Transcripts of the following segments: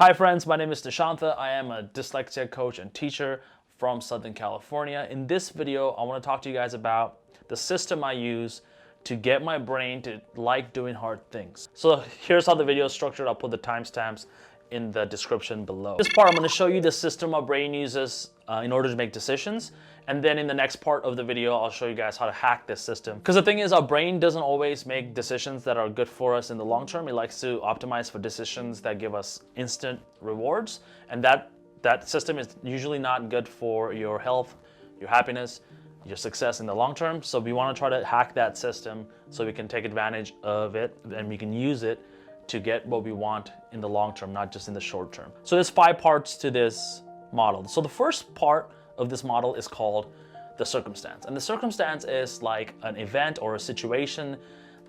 Hi friends, my name is Dishantha. I am a dyslexia coach and teacher from Southern California. In this video, I want to talk to you guys about the system I use to get my brain to like doing hard things. So here's how the video is structured. I'll put the timestamps in the description below. This part, I'm going to show you the system my brain uses in order to make decisions. And then in the next part of the video, I'll show you guys how to hack this system. Because the thing is, our brain doesn't always make decisions that are good for us in the long term. It likes to optimize for decisions that give us instant rewards. And that system is usually not good for your health, your happiness, your success in the long term. So we want to try to hack that system so we can take advantage of it and we can use it to get what we want in the long term, not just in the short term. So there's 5 parts to this model. So the first part of this model is called the circumstance. And the circumstance is like an event or a situation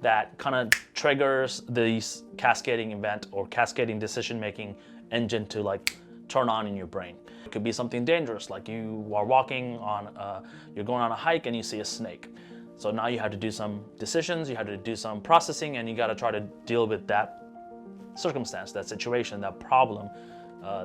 that kind of triggers this cascading event or cascading decision-making engine to like turn on in your brain. It could be something dangerous, like you are walking on, you're going on a hike and you see a snake. So now you have to do some decisions, you have to do some processing, and you got to try to deal with that circumstance, that situation, that problem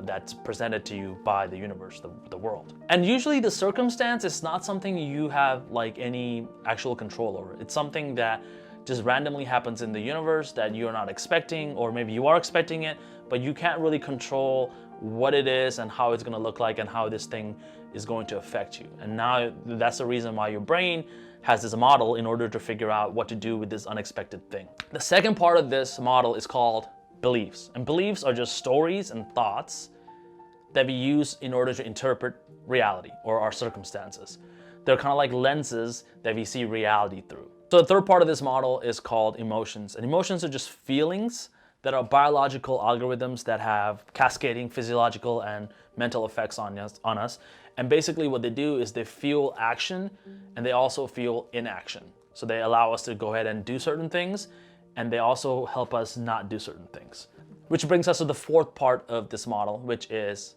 that's presented to you by the universe, the world. And usually the circumstance is not something you have like any actual control over. It's something that just randomly happens in the universe that you're not expecting, or maybe you are expecting it, but you can't really control what it is and how it's going to look like and how this thing is going to affect you. And now that's the reason why your brain has this model in order to figure out what to do with this unexpected thing. The second part of this model is called beliefs. And beliefs are just stories and thoughts that we use in order to interpret reality or our circumstances. They're kind of like lenses that we see reality through. So the third part of this model is called emotions. And emotions are just feelings that are biological algorithms that have cascading physiological and mental effects on us. And basically what they do is they fuel action and they also fuel inaction. So they allow us to go ahead and do certain things, and they also help us not do certain things. Which brings us to the fourth part of this model, which is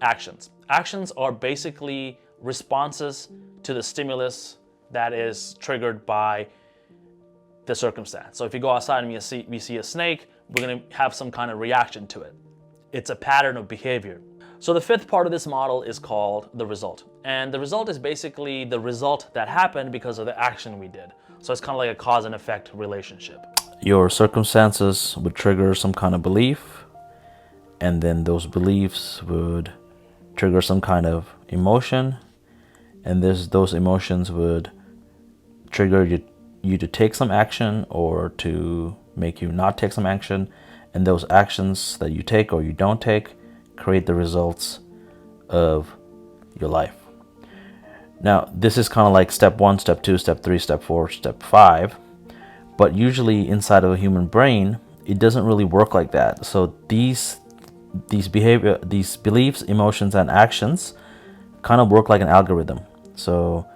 actions. Actions are basically responses to the stimulus that is triggered by the circumstance. So if you go outside and we see a snake, we're gonna have some kind of reaction to it. It's a pattern of behavior. So the fifth part of this model is called the result. And the result is basically the result that happened because of the action we did. So it's kind of like a cause and effect relationship. Your circumstances would trigger some kind of belief, and then those beliefs would trigger some kind of emotion, and those emotions would trigger you to take some action or to make you not take some action, and those actions that you take or you don't take create the results of your life. Now, this is kind of like step 1, step 2, step 3, step 4, step 5. But usually inside of a human brain, it doesn't really work like that. So these beliefs, emotions, and actions kind of work like an algorithm. So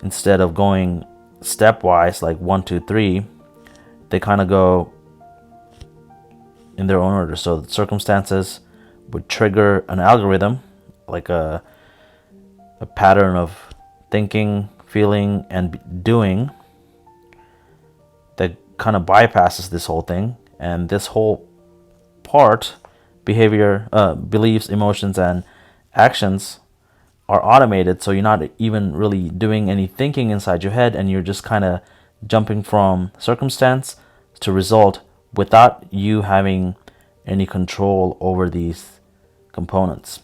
instead of going stepwise, like 1, 2, 3, they kind of go in their own order. So the circumstances would trigger an algorithm, like a pattern of thinking, feeling, and doing that kind of bypasses this whole thing. And this whole part, behavior, beliefs, emotions, and actions, are automated. So you're not even really doing any thinking inside your head, and you're just kind of jumping from circumstance to result without you having any control over these components.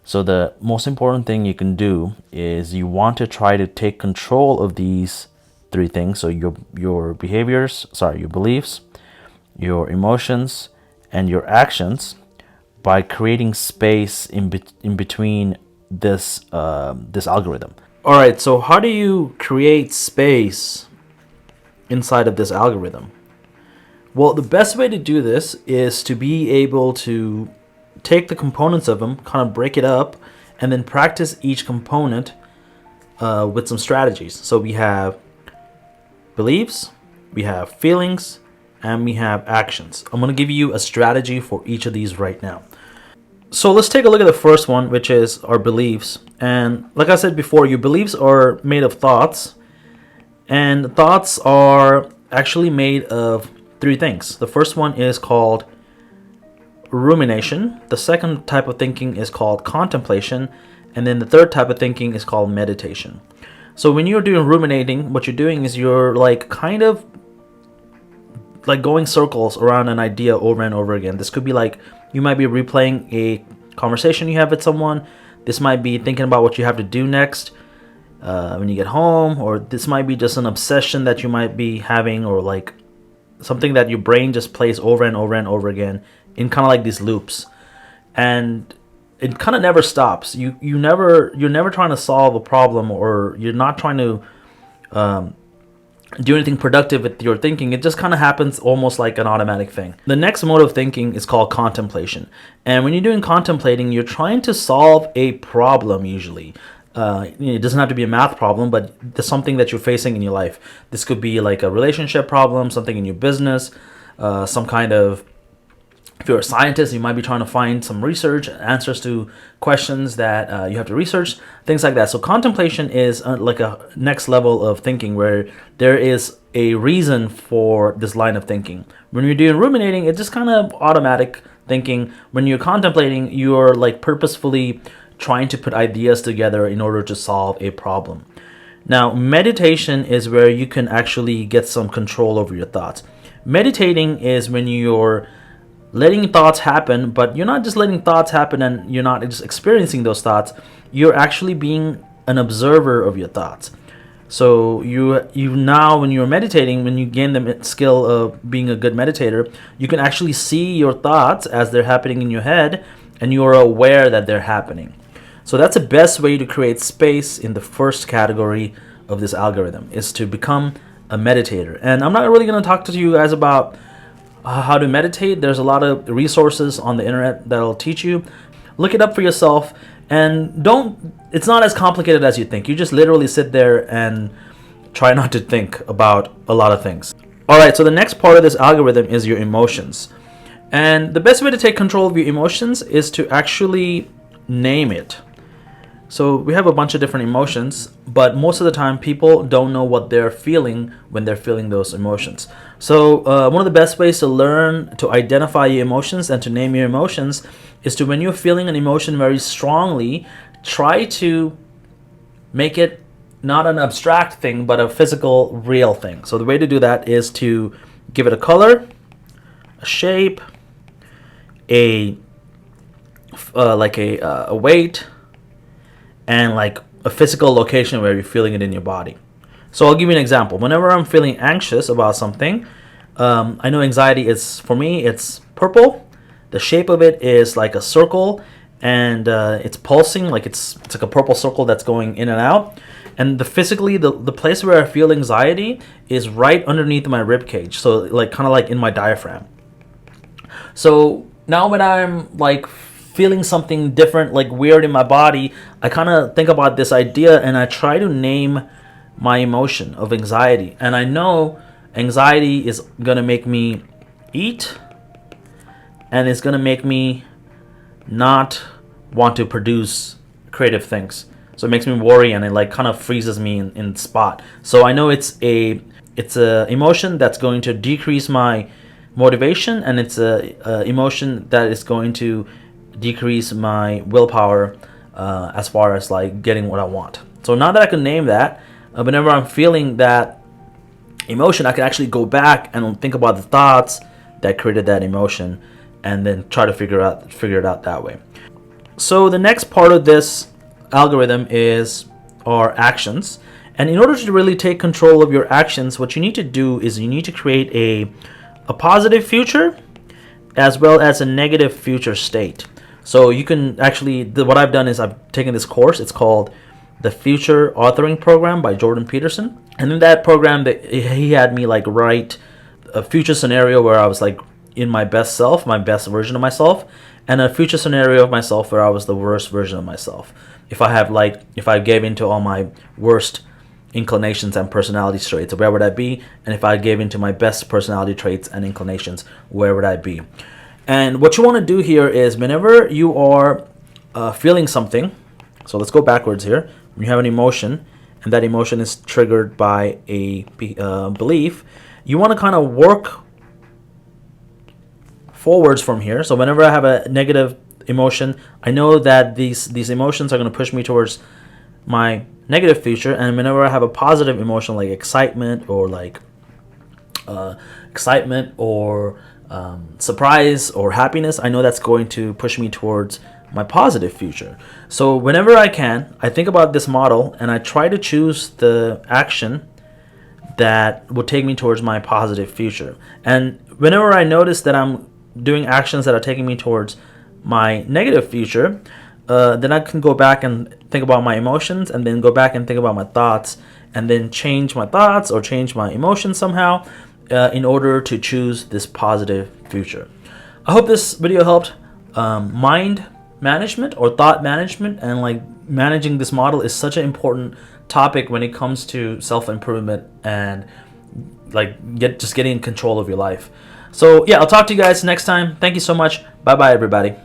So the most important thing you can do is you want to try to take control of these 3 things. So your behaviors, your beliefs, your emotions, and your actions, by creating space in between this algorithm. All right, so how do you create space inside of this algorithm? Well, the best way to do this is to be able to take the components of them, kind of break it up, and then practice each component with some strategies. So we have beliefs, we have feelings, and we have actions. I'm going to give you a strategy for each of these right now. So let's take a look at the first one, which is our beliefs. And like I said before, your beliefs are made of thoughts, and thoughts are actually made of 3 things. The first one is called rumination. The second type of thinking is called contemplation. And then the third type of thinking is called meditation. So when you're doing ruminating, what you're doing is you're like kind of like going circles around an idea over and over again. This could be like you might be replaying a conversation you have with someone. This might be thinking about what you have to do next when you get home, or this might be just an obsession that you might be having, or like something that your brain just plays over and over and over again in kind of like these loops, and it kind of never stops. You're never trying to solve a problem, or you're not trying to do anything productive with your thinking. It just kind of happens almost like an automatic thing. The next mode of thinking is called contemplation. And when you're doing contemplating, you're trying to solve a problem usually. It doesn't have to be a math problem, but there's something that you're facing in your life. This could be like a relationship problem, something in your business, some kind of, if you're a scientist, you might be trying to find some research, answers to questions that you have to research, things like that. So contemplation is like a next level of thinking where there is a reason for this line of thinking. When you're doing ruminating, it's just kind of automatic thinking. When you're contemplating, you're like purposefully trying to put ideas together in order to solve a problem. Now, meditation is where you can actually get some control over your thoughts. Meditating is when you're letting thoughts happen, but you're not just letting thoughts happen and you're not just experiencing those thoughts. You're actually being an observer of your thoughts. So you now, when you're meditating, when you gain the skill of being a good meditator, you can actually see your thoughts as they're happening in your head, and you're aware that they're happening. So that's the best way to create space in the first category of this algorithm, is to become a meditator. And I'm not really going to talk to you guys about how to meditate. There's a lot of resources on the internet that'll teach you. Look it up for yourself, and it's not as complicated as you think. You just literally sit there and try not to think about a lot of things. Alright, so the next part of this algorithm is your emotions. And the best way to take control of your emotions is to actually name it. So we have a bunch of different emotions, but most of the time people don't know what they're feeling when they're feeling those emotions. So one of the best ways to learn to identify your emotions and to name your emotions is to, when you're feeling an emotion very strongly, try to make it not an abstract thing, but a physical, real thing. So the way to do that is to give it a color, a shape, a weight, and like a physical location where you're feeling it in your body. So I'll give you an example. Whenever I'm feeling anxious about something, I know anxiety is, for me, it's purple. The shape of it is like a circle, and it's pulsing, like it's like a purple circle that's going in and out. And the place where I feel anxiety is right underneath my rib cage, so like kind of like in my diaphragm. So now when I'm like feeling something different, like weird in my body, I kind of think about this idea and I try to name my emotion of anxiety. And I know anxiety is going to make me eat, and it's going to make me not want to produce creative things. So it makes me worry, and it like kind of freezes me in spot. So I know it's a emotion that's going to decrease my motivation, and it's a emotion that is going to decrease my willpower as far as like getting what I want. So now that I can name that, whenever I'm feeling that emotion, I can actually go back and think about the thoughts that created that emotion, and then try to figure it out that way. So the next part of this algorithm is our actions. And in order to really take control of your actions, what you need to do is you need to create a positive future as well as a negative future state. So you can actually, what I've done is I've taken this course. It's called the Future Authoring Program by Jordan Peterson. And in that program, he had me like write a future scenario where I was like in my best self, my best version of myself, and a future scenario of myself where I was the worst version of myself. If I gave into all my worst inclinations and personality traits, where would I be? And if I gave into my best personality traits and inclinations, where would I be? And what you want to do here is, whenever you are feeling something, so let's go backwards here. When you have an emotion, and that emotion is triggered by a belief, you want to kind of work forwards from here. So whenever I have a negative emotion, I know that these emotions are going to push me towards my negative future. And whenever I have a positive emotion like excitement or surprise or happiness, I know that's going to push me towards my positive future. So whenever I can, I think about this model and I try to choose the action that will take me towards my positive future. And whenever I notice that I'm doing actions that are taking me towards my negative future, then I can go back and think about my emotions, and then go back and think about my thoughts, and then change my thoughts or change my emotions somehow in order to choose this positive future. I hope this video helped. Mind management or thought management and like managing this model is such an important topic when it comes to self-improvement and like getting in control of your life. So yeah, I'll talk to you guys next time. Thank you so much. Bye bye everybody.